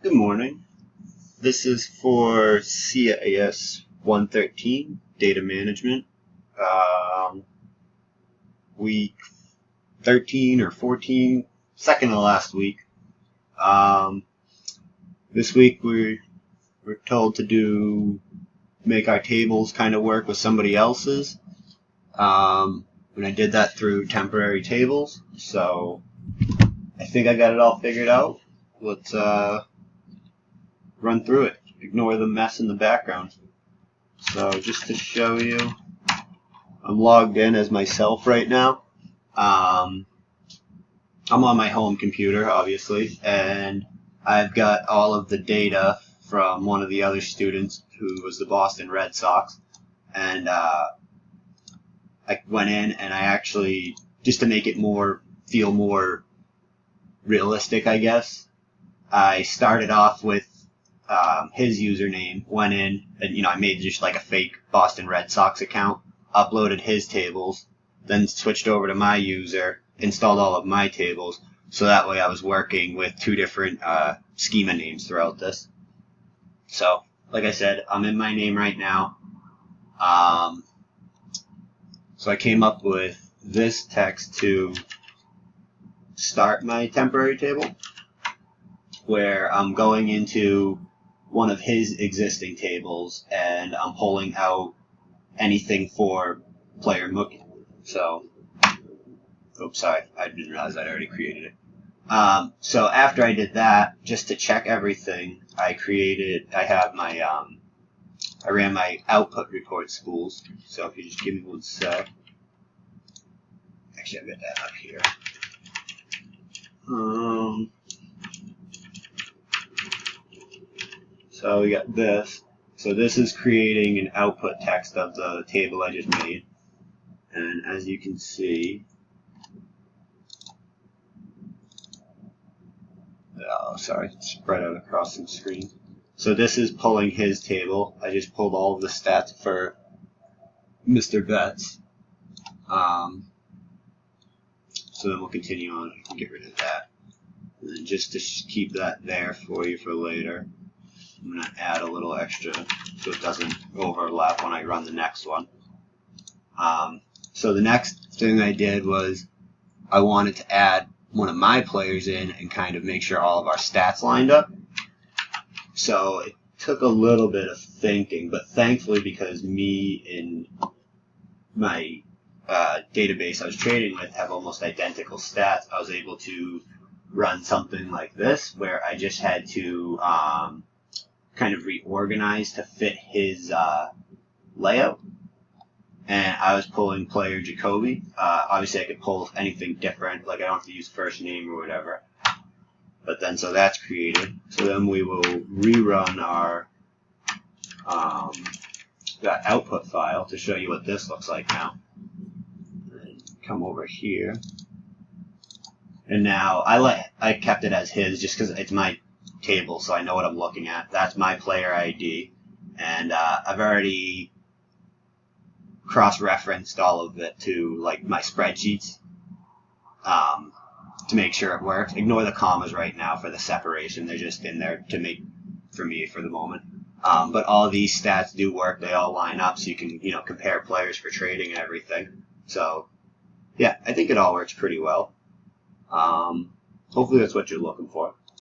Good morning. This is for CIS113 Data Management, week 13 or 14, second to last week. This week we're told to make our tables kind of work with somebody else's. And I did that through temporary tables, so I think I got it all figured out. Let's run through it. Ignore the mess in the background. So just to show you, I'm logged in as myself right now. I'm on my home computer, obviously, and I've got all of the data from one of the other students who was the Boston Red Sox. And I went in and I actually, just to make it feel more realistic, I guess, I started off with his username, went in, and I made just like a fake Boston Red Sox account, uploaded his tables, then switched over to my user, installed all of my tables, so that way I was working with two different schema names throughout this. So, like I said, I'm in my name right now. So I came up with this text to start my temporary table, where I'm going into one of his existing tables and I'm pulling out anything for player Mookie. So, oops, sorry, I didn't realize I'd already created it. So after I did that, just to check everything, I ran my output report schools. So if you just give me one sec. Actually, I've got that up here. So we got this. So this is creating an output text of the table I just made. And as you can see, it's spread out across some screen. So this is pulling his table. I just pulled all of the stats for Mr. Betts. So then we'll continue on. I can get rid of that. And then just to keep that there for you for later, I'm going to add a little extra so it doesn't overlap when I run the next one. So the next thing I did was I wanted to add one of my players in and kind of make sure all of our stats lined up. So it took a little bit of thinking, but thankfully because me and my database I was trading with have almost identical stats, I was able to run something like this where I just had to kind of reorganize to fit his layout. And I was pulling player Jacoby. Obviously I could pull anything different, like I don't have to use first name or whatever. But then, so that's created. So then we will rerun our that output file to show you what this looks like now. And come over here. And now I kept it as his just because it's my table, so I know what I'm looking at. That's my player ID, and I've already cross-referenced all of it to like my spreadsheets to make sure it works. Ignore the commas right now for the separation; they're just in there to make for me for the moment. But all these stats do work; they all line up, so you can compare players for trading and everything. So yeah, I think it all works pretty well. Hopefully that's what you're looking for.